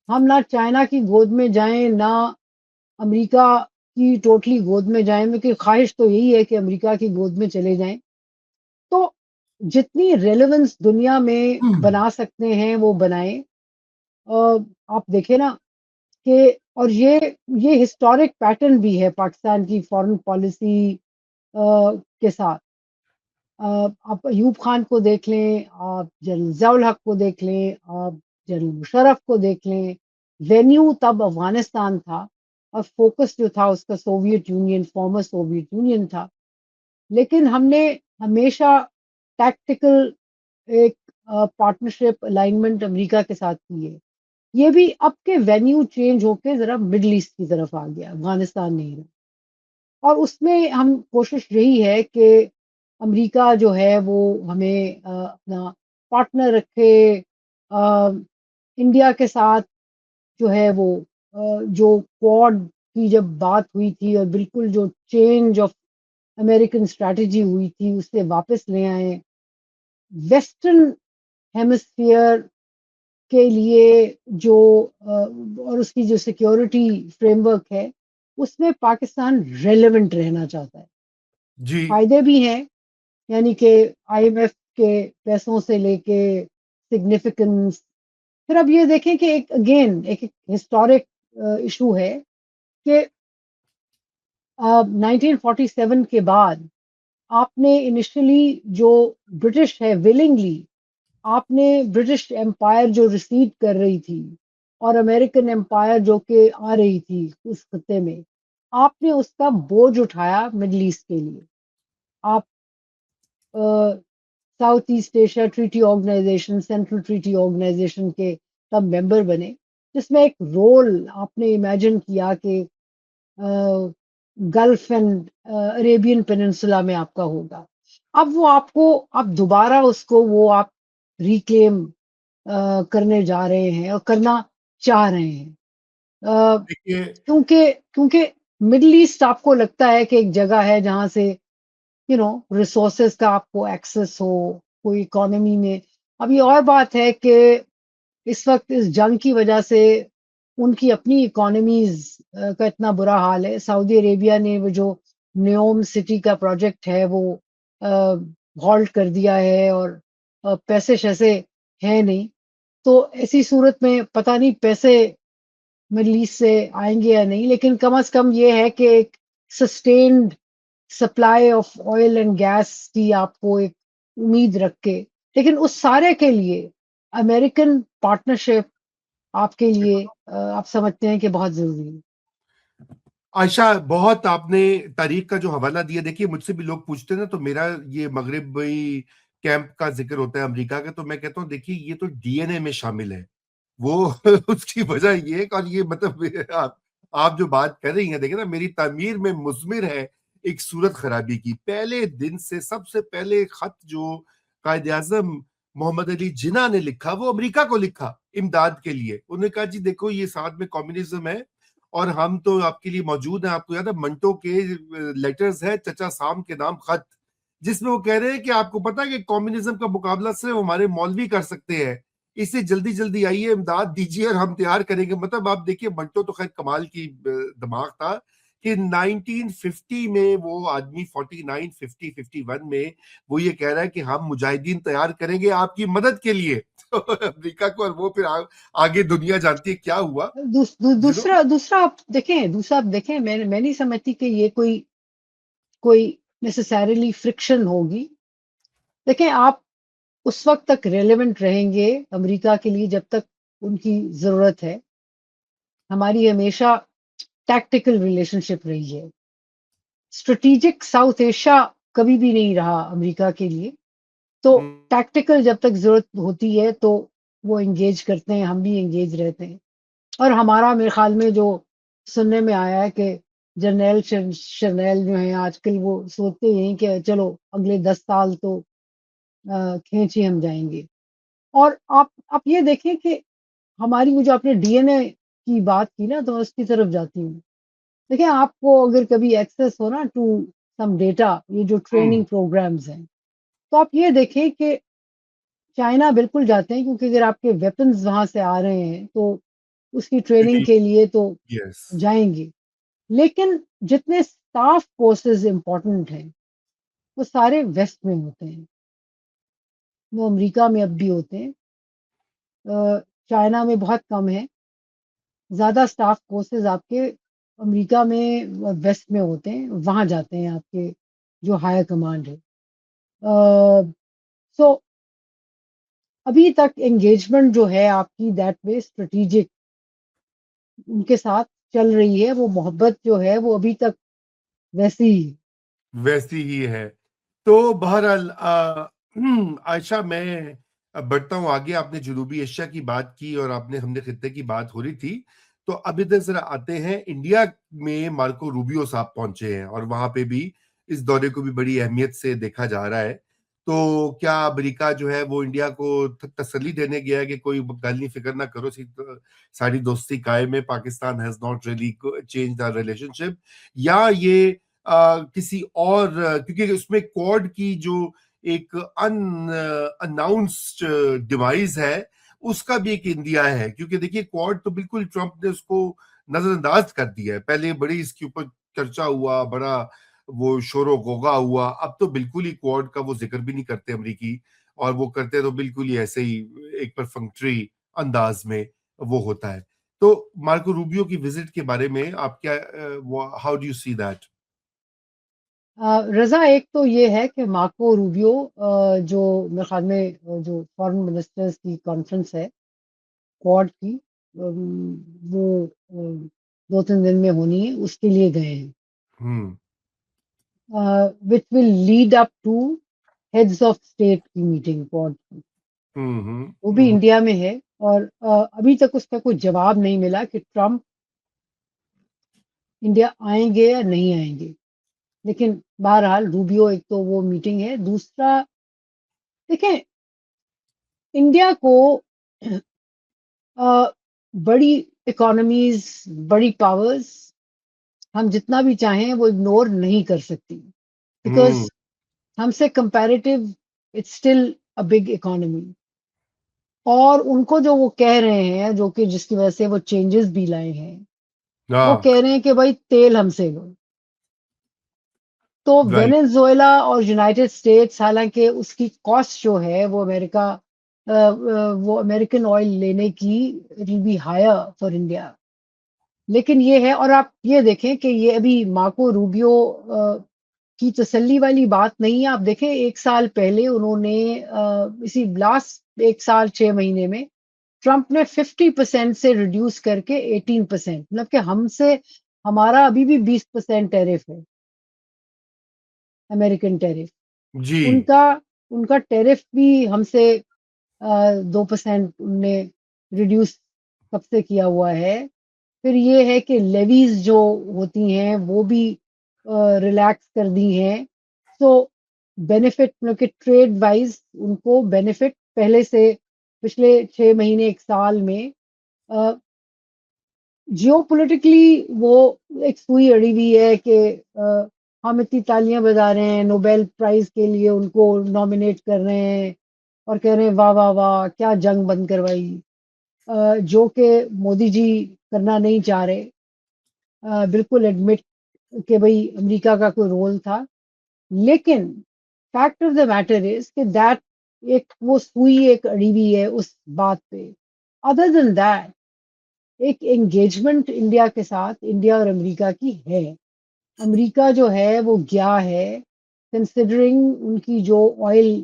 ہم نہ چائنا کی گود میں جائیں نہ امریکہ کی ٹوٹلی گود میں جائیں، کیونکہ خواہش تو یہی ہے کہ امریکہ کی گود میں چلے جائیں. تو جتنی ریلیونس دنیا میں بنا سکتے ہیں وہ بنائیں. آپ دیکھیں نا کہ اور یہ ہسٹورک پیٹرن بھی ہے پاکستان کی فارن پالیسی کے ساتھ. آپ ایوب خان کو دیکھ لیں، آپ جنرل ضیاء الحق کو دیکھ لیں، آپ جنرل مشرف کو دیکھ لیں. وینیو تب افغانستان تھا اور فوکس جو تھا اس کا Soviet Union, former Soviet Union تھا. لیکن ہم نے ہمیشہ ٹیکٹیکل ایک پارٹنرشپ الائنمنٹ امریکہ کے ساتھ کی ہے. یہ بھی اب کے وینیو چینج ہو کے ذرا مڈل ایسٹ کی طرف آ گیا، افغانستان نہیں رہا. اور اس میں ہم کوشش یہی ہے کہ امریکہ جو ہے وہ ہمیں اپنا پارٹنر رکھے. انڈیا کے ساتھ جو ہے وہ جو کوڈ کی جب بات ہوئی تھی اور بالکل جو چینج آف امریکن اسٹریٹجی ہوئی تھی اسے واپس لے آئے. ویسٹرن ہیمسفیئر کے لیے جو اور اس کی جو سیکیورٹی فریم ورک ہے اس میں پاکستان ریلیونٹ رہنا چاہتا ہے. جی فائدے بھی ہیں، یعنی کہ آئی ایم ایف کے پیسوں سے لے کے سگنیفیکنس. پھر اب یہ دیکھیں کہ ایک اگین ایک ہسٹورک ایشو ہے کہ 1947 کے بعد آپ نے انیشلی جو برٹش ہے ولنگلی آپ نے برٹش امپائر جو ریسیڈ کر رہی تھی اور امریکن امپائر جو کہ آ رہی تھی اس خطے میں، آپ نے اس کا بوجھ اٹھایا مڈل ایسٹ کے لیے. آپ South East Asia Treaty Organisation, Central Treaty Organisation کے تب ممبر بنے، جس میں ایک رول آپ نے امیجن کیا کہ گلف اینڈ عریبین پیننسولا میں آپ کا ہوگا. اب وہ آپ کو اب دوبارہ اس کو وہ آپ ریکلیم کرنے جا رہے ہیں اور کرنا چاہ رہے ہیں. دیکھیے کیونکہ مڈل ایسٹ آپ کو لگتا ہے کہ ایک جگہ ہے جہاں سے ریسورسز کا آپ کو ایکسس ہو کوئی اکانومی میں. اب یہ اور بات ہے کہ اس وقت اس جنگ کی وجہ سے ان کی اپنی اکانومیز کا اتنا برا حال ہے. سعودی عربیہ نے وہ جو نیوم سٹی کا پروجیکٹ ہے وہ ہالٹ کر دیا ہے اور پیسے شیسے ہیں نہیں. تو ایسی صورت میں پتہ نہیں پیسے مڈل ایسٹ سے آئیں گے یا نہیں، لیکن کم از کم یہ ہے کہ ایک sustained supply of oil and gas کی آپ کو ایک امید رکھ کے. لیکن اس سارے کے لیے امریکن پارٹنرشپ آپ کے لیے آپ سمجھتے ہیں کہ بہت ضروری ہے. عائشہ، بہت آپ نے تاریخ کا جو حوالہ دیا. دیکھیے مجھ سے بھی لوگ پوچھتے ہیں نا، تو میرا یہ مغربی کیمپ کا ذکر ہوتا ہے امریکہ کا، تو میں کہتا ہوں دیکھیے یہ تو ڈی این اے میں شامل ہے. وہ اس کی وجہ یہ ہے، اور یہ مطلب آپ جو بات کر رہی ہیں، دیکھیں نا میری تعمیر میں مضمر ہے ایک صورت خرابی کی. پہلے دن سے سب سے پہلے خط جو قائد اعظم محمد علی جناح نے لکھا وہ امریکہ کو لکھا امداد کے لیے. انہوں نے کہا جی دیکھو یہ ساتھ میں کمیونزم ہے اور ہم تو آپ کے لیے موجود ہیں. آپ کو یاد ہے منٹو کے لیٹرز ہے چچا سام کے نام خط، جس میں وہ کہہ رہے ہیں کہ آپ کو پتا ہے کہ کمیونزم کا مقابلہ صرف ہمارے مولوی کر سکتے ہیں، اس سے جلدی جلدی آئیے امداد دیجیے اور ہم تیار کریں گے. مطلب آپ دیکھیے منٹو تو خیر کمال کی دماغ تھا کہ 1950 میں وہ آدمی 49 50 51 میں وہ یہ کہہ رہا ہے کہ ہم مجاہدین تیار کریں گے آپ کی مدد کے لیے. امریکہ کو، اور وہ پھر آگے دنیا جانتی ہے کیا ہوا. دوسرا آپ دیکھیں میں نہیں سمجھتی کہ یہ کوئی نیسیسریلی فرکشن ہوگی. دیکھیں آپ اس وقت تک ریلیونٹ رہیں گے امریکہ کے لیے جب تک ان کی ضرورت ہے. ہماری ہمیشہ ٹیکٹیکل ریلیشن شپ رہی ہے. اسٹریٹجک ساؤتھ ایشیا کبھی بھی نہیں رہا امریکہ کے لیے. تو ٹیکٹیکل جب تک ضرورت ہوتی ہے تو وہ انگیج کرتے ہیں، ہم بھی انگیج رہتے ہیں. اور ہمارا میرے خیال میں جو سننے میں آیا ہے کہ جرنیل شرنیل جو ہیں آج کل وہ سوچتے ہیں کہ چلو اگلے 10 سال تو کھینچ ہی ہم جائیں گے. اور آپ یہ دیکھیں کہ ہماری وہ جو آپ نے ڈی این اے کی بات کی نا تو میں اس کی طرف جاتی ہوں. دیکھیں آپ کو اگر کبھی ایکسیس ہو نا ٹو سم ڈیٹا یہ جو ٹریننگ پروگرامز ہیں تو آپ یہ دیکھیں کہ چائنا بالکل جاتے ہیں کیونکہ اگر آپ کے ویپنز وہاں سے آ رہے ہیں تو اس کی ٹریننگ کے لیے تو یس. جائیں گے. لیکن جتنے اسٹاف کورسز امپورٹنٹ ہیں وہ سارے ویسٹ میں ہوتے ہیں. وہ امریکہ میں اب بھی ہوتے ہیں. چائنا میں بہت کم ہے. زیادہ اسٹاف کورسز آپ کے امریکہ میں ویسٹ میں ہوتے ہیں. وہاں جاتے ہیں آپ کے جو ہائر کمانڈ ہے. سو ابھی تک انگیجمنٹ جو ہے آپ کی دیٹ وے اسٹریٹجک ان کے ساتھ چل رہی ہے. وہ محبت جو ہے وہ ابھی تک ویسی ہی ویسی ہی ہے. تو بہرحال عائشہ میں بڑھتا ہوں آگے. آپ نے جنوبی ایشیا کی بات کی اور ہم نے خطے کی بات ہو رہی تھی. تو اب ادھر ذرا آتے ہیں انڈیا میں. مارکو روبیو صاحب پہنچے ہیں اور وہاں پہ بھی اس دورے کو بھی بڑی اہمیت سے دیکھا جا رہا ہے. تو کیا امریکہ جو ہے وہ انڈیا کو تسلی دینے گیا ہے کہ کوئی گل نہیں، فکر نہ کرو، ساری دوستی قائم ہے، Pakistan has not really change the relationship, یا یہ کسی اور، کیونکہ اس میں کوڈ کی جو ایک اناؤنسڈ ڈیوائس ہے اس کا بھی ایک انڈیا ہے. کیونکہ دیکھیے کوڈ تو بالکل ٹرمپ نے اس کو نظر انداز کر دیا ہے. پہلے بڑی اس کے اوپر چرچا ہوا، بڑا وہ شور و غوغا ہوا. اب تو بالکل ہی کوڈ کا وہ ذکر بھی نہیں کرتے امریکی، اور وہ کرتے تو بالکل ہی ایسے ہی ایک پرفنکٹری انداز میں وہ ہوتا ہے. تو مارکو روبیو کی وزٹ کے بارے میں آپ کیا، how do you see that? Raza ایک تو یہ ہے کہ مارکو روبیو جو میرے خیال میں جو فارن منسٹرز کی کانفرنس ہے کوڈ کی وہ 2-3 دن میں ہونی ہے اس کے لیے گئے ہیں. Which will lead up to heads of state کی میٹنگ کوڈ کی. وہ بھی انڈیا میں ہے اور ابھی تک اس کا کوئی جواب نہیں ملا کہ ٹرمپ انڈیا آئیں گے یا نہیں آئیں گے. لیکن بہرحال روبیو ایک تو وہ میٹنگ ہے. دوسرا دیکھیں انڈیا کو بڑی اکانومیز، بڑی پاورز ہم جتنا بھی چاہیں وہ اگنور نہیں کر سکتی بیکاز ہم سے comparative it's still a big economy. اور ان کو جو وہ کہہ رہے ہیں جو کہ جس کی وجہ سے وہ چینجز بھی لائے ہیں وہ کہہ رہے ہیں کہ بھائی تیل ہم سے لو. تو رائٹ. وینیزویلا اور یونائٹڈ اسٹیٹس حالانکہ اس کی کاسٹ جو ہے وہ امریکن آئل لینے کی will be higher for India. لیکن یہ ہے، اور آپ یہ دیکھیں کہ یہ ابھی مارکو روبیو کی تسلی والی بات نہیں ہے. آپ دیکھیں 1 سال پہلے انہوں نے اسی لاسٹ 1 سال 6 مہینے میں ٹرمپ نے 50% سے ریڈیوس کر کے 18%، مطلب کہ ہمارا ابھی بھی 20% ٹیرف ہے، امریکن ٹیرف. جی. ان کا ٹیرف بھی ہم سے 2% نے ریڈیوس کب سے کیا ہوا ہے. پھر یہ ہے کہ لیویز جو ہوتی ہیں وہ بھی ریلیکس کر دی ہیں. سو بینیفٹ مطلب کہ ٹریڈ وائز ان کو بینیفٹ پہلے سے پچھلے 6 مہینے 1 سال میں جیو پولیٹیکلی وہ ایک سوئی اڑی ہوئی ہے کہ ہم اتنی تالیاں بجا رہے ہیں، نوبیل پرائز کے لیے ان کو نامینیٹ کر رہے ہیں اور کہہ رہے ہیں واہ واہ واہ کیا جنگ بند کروائی، جو کہ مودی جی کرنا نہیں چاہ رہے. بالکل ایڈمٹ کہ بھئی امریکہ کا کوئی رول تھا. لیکن fact of the matter is کہ دیٹ ایک وہ سوئی ایک اڑی ہوئی ہے اس بات پہ. ادر دین دیٹ ایک انگیجمنٹ انڈیا کے ساتھ انڈیا اور امریکہ کی ہے. امریکہ جو ہے وہ گیا ہے کنسیڈرنگ ان کی جو آئل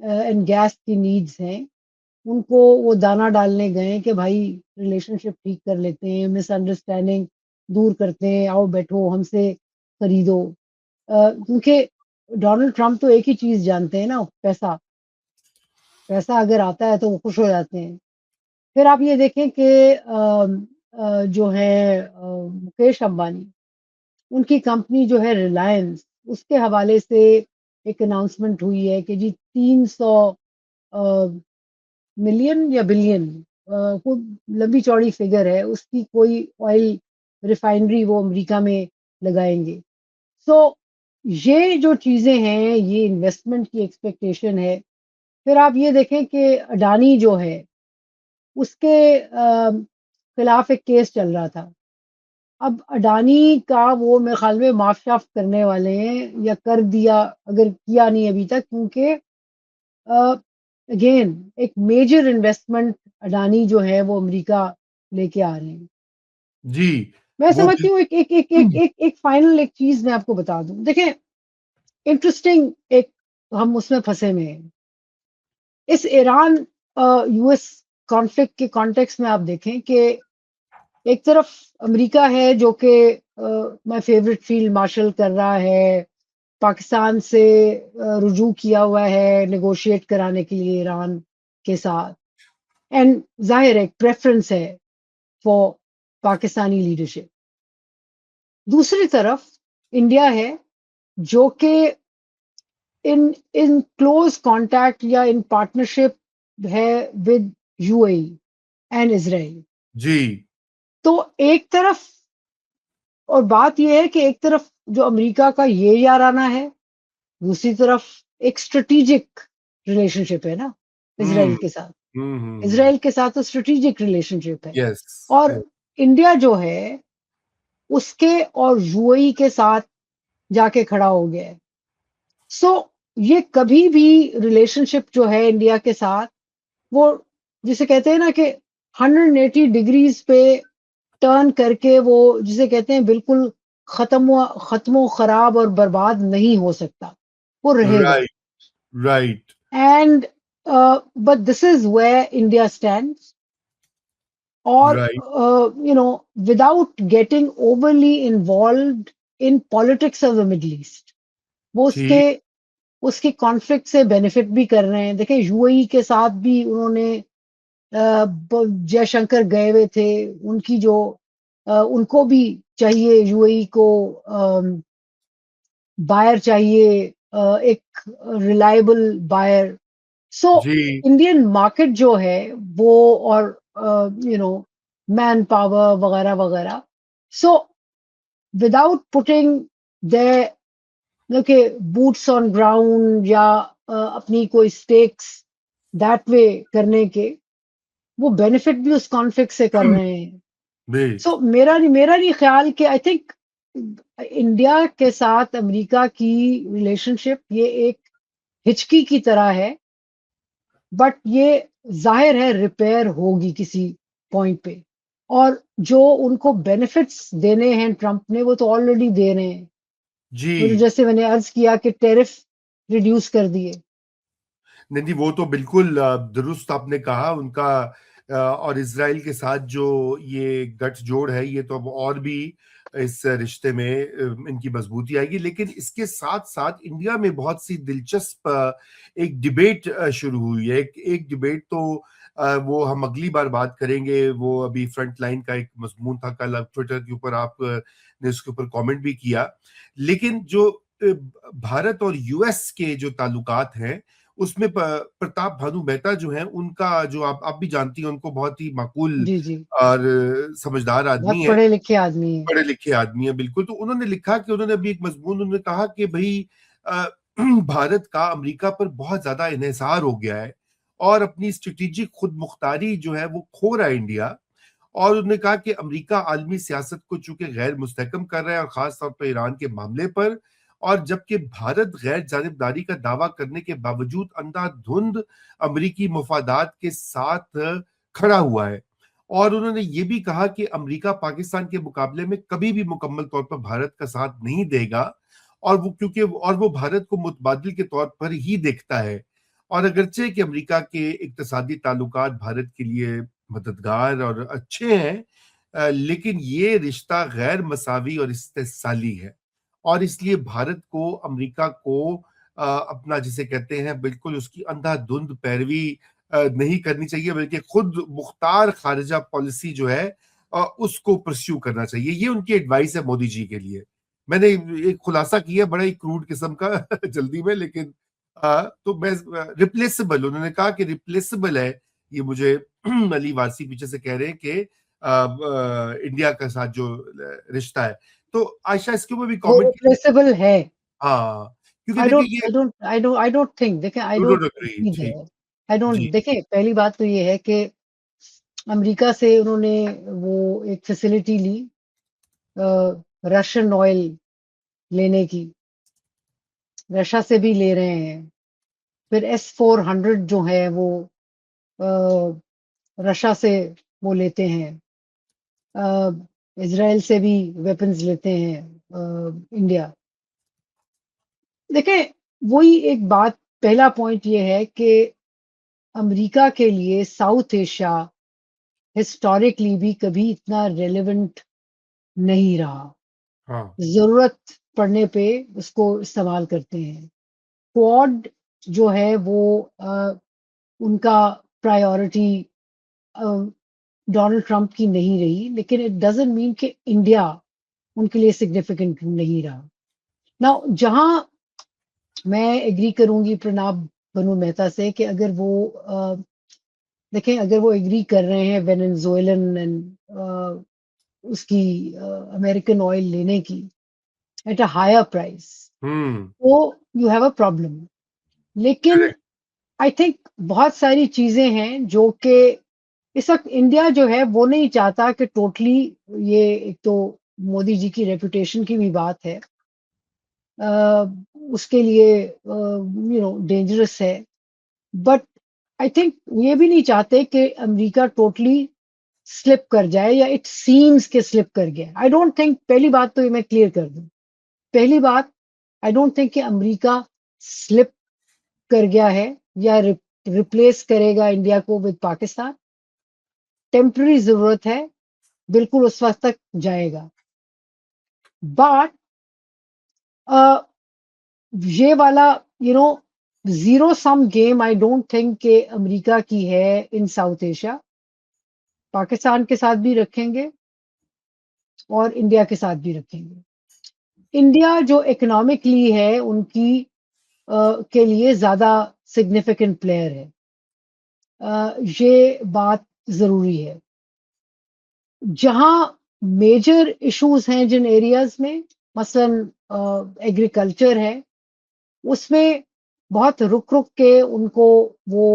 اینڈ گیس کی نیڈز ہیں ان کو وہ دانہ ڈالنے گئے کہ بھائی ریلیشن شپ ٹھیک کر لیتے ہیں، مس انڈرسٹینڈنگ دور کرتے ہیں، آؤ بیٹھو ہم سے خریدو. کیونکہ ڈونلڈ ٹرمپ تو ایک ہی چیز جانتے ہیں نا، پیسہ. پیسہ اگر آتا ہے تو وہ خوش ہو جاتے ہیں. پھر آپ یہ دیکھیں کہ جو ہے مکیش امبانی، ان کی کمپنی جو ہے ریلائنس، اس کے حوالے سے ایک اناؤنسمنٹ ہوئی ہے کہ جی 300 ملین یا بلین، کوئی لمبی چوڑی فگر ہے اس کی، کوئی آئل ریفائنری وہ امریکہ میں لگائیں گے. سو یہ جو چیزیں ہیں، یہ انویسٹمنٹ کی ایکسپیکٹیشن ہے. پھر آپ یہ دیکھیں کہ اڈانی جو ہے اس کے خلاف ایک کیس چل رہا تھا. اب اڈانی کا وہ میرے خیال میں معاف شاف کرنے والے ہیں، یا کر دیا اگر کیا نہیں ابھی تک، کیونکہ اگین ایک میجر انویسٹمنٹ اڈانی جو ہے وہ امریکہ لے کے آ رہے ہیں. جی میں وہ سمجھتی ہوں ایک فائنل ایک چیز میں آپ کو بتا دوں. دیکھیں انٹرسٹنگ ایک ہم اس میں پھنسے ہوئے ہیں اس ایران یو ایس کانفلکٹ کے کانٹیکس میں. آپ دیکھیں کہ ایک طرف امریکہ ہے جو کہ مائی فیوریٹ فیلڈ مارشل کر رہا ہے، پاکستان سے رجوع کیا ہوا ہے نیگوشیٹ کرانے کے لیے ایران کے ساتھ، اینڈ ظاہر ہے پریفرنس ہے فور پاکستانی لیڈرشپ. دوسری طرف انڈیا ہے جو کہ ان کلوز کانٹیکٹ یا ان پارٹنرشپ ہے with U A and Israel. جی تو ایک طرف، اور بات یہ ہے کہ ایک طرف جو امریکہ کا یہ یارانہ ہے، دوسری طرف ایک اسٹریٹجک ریلیشن شپ ہے نا ہوں اسرائیل کے ساتھ. ہوں اسرائیل کے ساتھ تو اسٹریٹجک ریلیشن شپ ہے. یس اور انڈیا جو ہے اس کے اور یو اے ای کے ساتھ جا کے کھڑا ہو گیا ہے. سو یہ کبھی بھی ریلیشن شپ جو ہے انڈیا کے ساتھ، وہ جسے کہتے ہیں نا کہ 180 ڈگریز پہ ٹرن کر کے، وہ جسے کہتے ہیں بالکل ختم و خراب اور برباد نہیں ہو سکتا، وہ رہے گا. Right right and but this is where India stands. اور right without getting overly involved in politics of the Middle East, وہ ٹھیک اس کی کانفلکٹ سے بینیفٹ بھی کر رہے ہیں. دیکھیں یو اے ای کے ساتھ بھی انہوں نے جے شنکر گئے ہوئے تھے، ان کی جو ان کو بھی چاہیے یو اے ای کو بائر چاہیے، ایک ریلائبل بائر. سو جی انڈین مارکیٹ جو ہے وہ، اور مین پاور وغیرہ وغیرہ. سو وداؤٹ پٹنگ کہ بوٹس آن گراؤنڈ یا اپنی کوئی اسٹیکس دیٹ وے کرنے کے، وہ بینیفٹ بھی اس کانفلکٹ سے کر رہے ہیں. بیش سو میرا نہیں خیال کہ آئی تھنک انڈیا کے ساتھ امریکہ کی ریلیشن شپ یہ ایک ہچکی کی طرح ہے، بٹ یہ ظاہر ہے ریپیئر ہوگی کسی پوائنٹ پہ. اور جو ان کو بینیفٹس دینے ہیں ٹرمپ نے، وہ تو آلریڈی دے رہے ہیں. جی وہ جیسے میں نے عرض کیا کہ ٹیرف ریڈیوس کر دیے. نہیں جی وہ تو بالکل درست آپ نے کہا. ان کا اور اسرائیل کے ساتھ جو یہ گٹھ جوڑ ہے، یہ تو اب اور بھی اس رشتے میں ان کی مضبوطی آئے گی. لیکن اس کے ساتھ ساتھ انڈیا میں بہت سی دلچسپ ایک ڈیبیٹ شروع ہوئی ہے. ایک ڈیبیٹ تو وہ ہم اگلی بار بات کریں گے. وہ ابھی فرنٹ لائن کا ایک مضمون تھا کل ٹویٹر کے اوپر، آپ نے اس کے اوپر کامنٹ بھی کیا. لیکن جو بھارت اور یو ایس کے جو تعلقات ہیں، اس میں پرتاپ بھانو مہتا جو ہیں، ان کا جو آپ بھی جانتی ہیں، ان کو بہت ہی معقول جی جی، اور سمجھدار بہت آدمی ہے، پڑھے لکھے آدمی ہیں. پڑھے لکھے آدمی ہے بالکل. تو انہوں نے لکھا کہ انہوں نے ابھی ایک مضمون انہوں نے کہا کہ بھئی بھارت کا امریکہ پر بہت زیادہ انحصار ہو گیا ہے، اور اپنی اسٹریٹجک خود مختاری جو ہے وہ کھو رہا ہے انڈیا. اور انہوں نے کہا کہ امریکہ عالمی سیاست کو چونکہ غیر مستحکم کر رہا ہے، اور خاص طور پر ایران کے معاملے پر، اور جبکہ بھارت غیر جانبداری کا دعویٰ کرنے کے باوجود اندھا دھند امریکی مفادات کے ساتھ کھڑا ہوا ہے. اور انہوں نے یہ بھی کہا کہ امریکہ پاکستان کے مقابلے میں کبھی بھی مکمل طور پر بھارت کا ساتھ نہیں دے گا، اور وہ بھارت کو متبادل کے طور پر ہی دیکھتا ہے. اور اگرچہ کہ امریکہ کے اقتصادی تعلقات بھارت کے لیے مددگار اور اچھے ہیں، لیکن یہ رشتہ غیر مساوی اور استحصالی ہے. اور اس لیے بھارت کو امریکہ کو اپنا جسے کہتے ہیں بالکل اس کی اندھا دھند پیروی نہیں کرنی چاہیے، بلکہ خود مختار خارجہ پالیسی جو ہے اس کو پرسیو کرنا چاہیے. یہ ان کی ایڈوائس ہے مودی جی کے لیے. میں نے ایک خلاصہ کیا بڑا ہی کروڈ قسم کا جلدی میں, لیکن تو میں ریپلیسبل, انہوں نے کہا کہ ریپلیسبل ہے یہ. مجھے علی وارسی پیچھے سے کہہ رہے ہیں کہ انڈیا کے ساتھ جو رشتہ ہے, تو عائشہ اس کے اوپر بھی وہ کامنٹ کیجیے. ریپلیسبل ہے. ہاں, کیونکہ دیکھیں یہ I don't think, دیکھیں I you don't don't agree. see ٹھیک, that. I don't, جی دیکھیں پہلی بات تو یہ ہے کہ امریکہ سے انہوں نے وہ ایک فیسلٹی لی رشین آئل لینے کی, رشیا سے بھی لے رہے ہیں. پھر S-400 جو ہے وہ رشیا سے وہ لیتے ہیں, اسرائیل سے بھی ویپنز لیتے ہیں انڈیا. دیکھیں وہی ایک بات, پہلا پوائنٹ یہ ہے کہ امریکہ کے لیے ساؤتھ ایشیا ہسٹوریکلی بھی کبھی اتنا ریلیونٹ نہیں رہا. ہاں ضرورت پڑنے پہ اس کو استعمال کرتے ہیں. کوڈ جو ہے وہ ان کا پرائیورٹی ڈونلڈ ٹرمپ کی نہیں رہی, لیکن اٹ ڈزنٹ مین کہ انڈیا ان کے لیے سگنیفیکنٹ نہیں رہا. نا جہاں میں ایگری کروں گی پرناب بنو مہتا سے کہ اگر وہ دیکھیں اگر وہ ایگری کر رہے ہیں وینزویلن اس کی امریکن آئل لینے کی ایٹ اے ہائر پرائز, تو یو ہیو اے پرابلم. لیکن کریکٹ. آئی تھنک بہت ساری چیزیں ہیں جو کہ اس وقت انڈیا جو ہے وہ نہیں چاہتا کہ ٹوٹلی, یہ ایک تو مودی جی کی ریپوٹیشن کی بھی بات ہے, اس کے لیے ڈینجرس ہے. بٹ آئی تھنک یہ بھی نہیں چاہتے کہ امریکہ ٹوٹلی سلپ کر جائے, یا اٹ سیمز کہ سلپ کر گیا. آئی ڈونٹ تھنک, پہلی بات تو یہ میں کلیئر کر دوں, پہلی بات آئی ڈونٹ تھنک کہ امریکہ سلپ کر گیا ہے یا ریپلیس کرے گا انڈیا کو ود پاکستان. ٹیمپرری ضرورت ہے, بالکل اس وقت تک جائے گا. بٹ یہ والا zero some game I don't think کہ امریکہ کی ہے ان ساؤتھ ایشیا. پاکستان کے ساتھ بھی رکھیں گے اور انڈیا کے ساتھ بھی رکھیں گے. انڈیا جو اکنامکلی ہے ان کی کے لیے زیادہ سگنیفیکنٹ پلیئر ہے, یہ بات ضروری ہے. جہاں میجر ایشوز ہیں جن ایریاز میں, مثلاً ایگریکلچر ہے, اس میں بہت رک کے ان کو وہ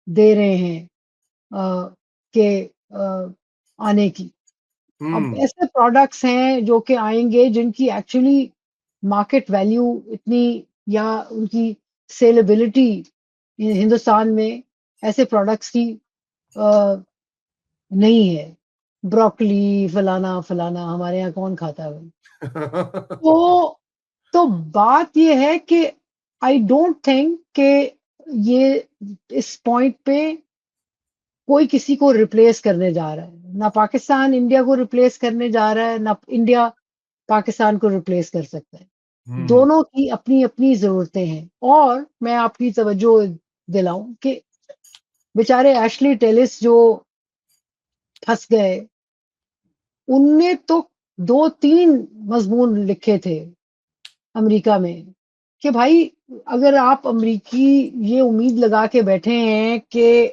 دے رہے ہیں کہ آنے کی. اب ایسے پروڈکٹس ہیں جو کہ آئیں گے جن کی ایکچولی مارکیٹ ویلیو اتنی, یا ان کی سیلیبلٹی ہندوستان میں ایسے پروڈکٹس کی نہیں ہے. بروکلی فلانا فلانا ہمارے یہاں کون کھاتا ہے. تو بات یہ ہے کہ آئی ڈونٹ تھنک کہ یہ اس پوائنٹ پہ کوئی کسی کو ریپلیس کرنے جا رہا ہے. نہ پاکستان انڈیا کو ریپلیس کرنے جا رہا ہے, نہ انڈیا پاکستان کو ریپلیس کر سکتا ہے. دونوں کی اپنی اپنی ضرورتیں ہیں. اور میں آپ کی توجہ دلاؤں کہ بیچارے ایشلی ٹیلس جو پھنس گئے, ان نے تو 2-3 مضمون لکھے تھے امریکہ میں کہ بھائی اگر آپ امریکی یہ امید لگا کے بیٹھے ہیں کہ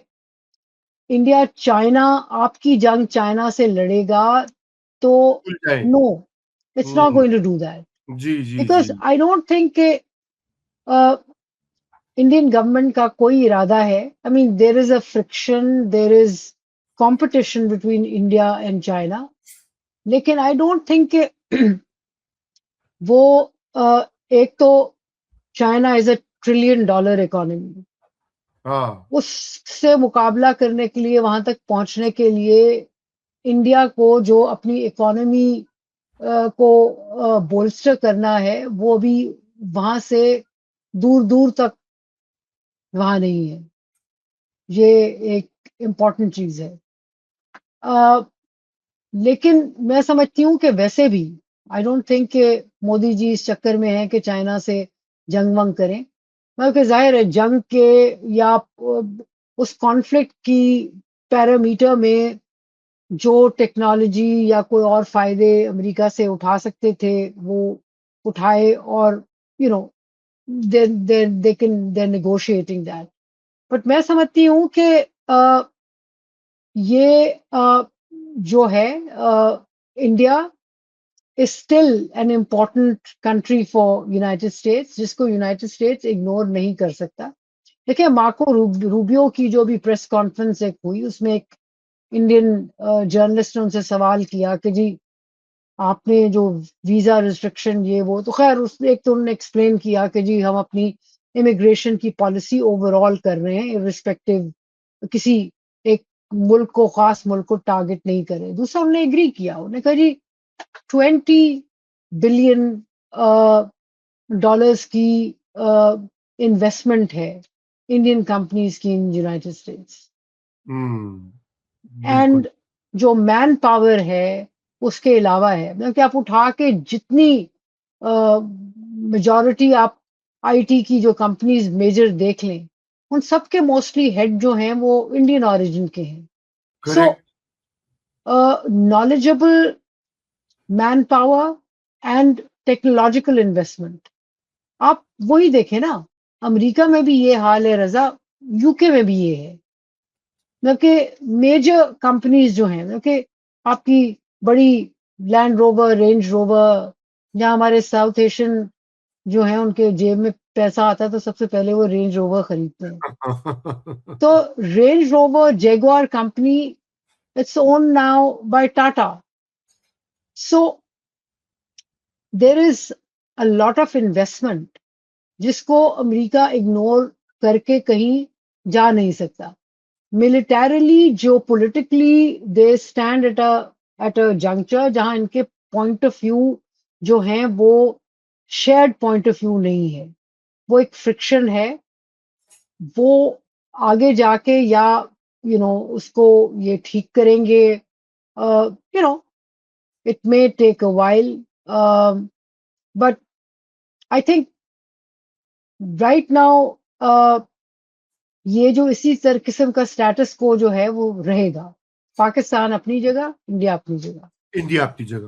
انڈیا چائنا, آپ کی جنگ چائنا سے لڑے گا, تو no, it's not going to do that. جی جی بیکاز جی آئی ڈونٹ تھنک کہ انڈین گورنمنٹ کا کوئی ارادہ ہے. I mean there is a friction, there is competition between India and China, لیکن I don't think کہ وہ ایک تو China is a $1 trillion economy, ہاں اس سے مقابلہ کرنے کے لیے, وہاں تک پہنچنے کے لیے انڈیا کو جو اپنی اکانومی کو بولسٹر کرنا ہے, وہ بھی وہاں سے دور دور تک وہاں نہیں ہے. یہ ایک امپورٹنٹ چیز ہے. لیکن میں سمجھتی ہوں کہ ویسے بھی آئی ڈونٹ تھنک کہ مودی جی اس چکر میں ہیں کہ چائنا سے جنگ ونگ کریں. بلکہ ظاہر ہے جنگ کے یا اس کانفلکٹ کی پیرامیٹر میں جو ٹیکنالوجی یا کوئی اور فائدے امریکہ سے اٹھا سکتے تھے وہ اٹھائے اور you know they're negotiating that. But میں سمجھتی ہوں کہ یہ جو ہے India is still an important country for United States جس کو United States اگنور نہیں کر سکتا. دیکھیں مارکو روبیو کی جو بھی پریس کانفرنس ایک ہوئی اس میں ایک انڈین جرنلسٹ نے ان سے سوال کیا کہ جی آپ نے جو ویزا ریسٹرکشن یہ وہ تو خیر اس ایک تو انہوں نے ایکسپلین کیا کہ جی ہم اپنی امیگریشن کی پالیسی اوور آل کر رہے ہیں ارسپیکٹو کسی ایک ملک کو خاص ملک کو ٹارگٹ نہیں کرے. دوسرا انہوں نے ایگری کیا انہوں نے کہا جی 20 بلین ڈالرز کی انویسٹمنٹ ہے انڈین کمپنیز کی ان یونائٹیڈ اسٹیٹس بالکل اینڈ جو مین پاور ہے اس کے علاوہ ہے مطلب کہ آپ اٹھا کے جتنی میجورٹی آپ آئی ٹی کی جو کمپنیز میجر دیکھ لیں ان سب کے موسٹلی ہیڈ جو ہیں وہ انڈین اوریجن کے ہیں. So correct. knowledgeable manpower and technological investment. آپ وہی دیکھیں نا امریکہ میں بھی یہ حال ہے رضا, یو کے میں بھی یہ ہے. مطلب کہ میجر کمپنیز جو ہیں مطلب کہ آپ کی بڑی لینڈ روور رینج روور یا ہمارے ساؤتھ ایشین جو ہیں ان کے جیب میں پیسہ آتا ہے تو سب سے پہلے وہ رینج روور خریدتے ہیں. تو Range Rover Jaguar company it's own now by Tata. So there is a lot of investment جس کو امریکہ اگنور کر کے کہیں جا نہیں سکتا. ملیٹریلی جو politically they stand at a juncture جہاں ان کے پوائنٹ آف ویو جو ہیں وہ شیئرڈ پوائنٹ آف ویو نہیں ہے, وہ ایک فرکشن ہے. وہ آگے جا کے یا اس کو یہ ٹھیک کریں گے. it may take a while, but I think right now یہ جو اسی قسم کا سٹیٹس کو جو ہے وہ رہے گا. پاکستان اپنی جگہ, انڈیا اپنی جگہ. انڈیا اپنی جگہ.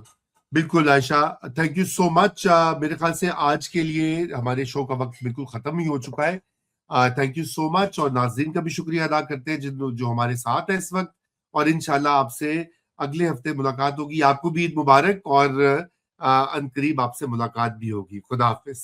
بالکل عائشہ, تھینک یو سو مچ. میرے خیال سے آج کے لیے ہمارے شو کا وقت بالکل ختم ہی ہو چکا ہے. تھینک یو سو مچ, اور ناظرین کا بھی شکریہ ادا کرتے ہیں جو ہمارے ساتھ ہیں اس وقت, اور انشاءاللہ آپ سے اگلے ہفتے ملاقات ہوگی. آپ کو بھی عید مبارک, اور عنقریب آپ سے ملاقات بھی ہوگی. خدا حافظ.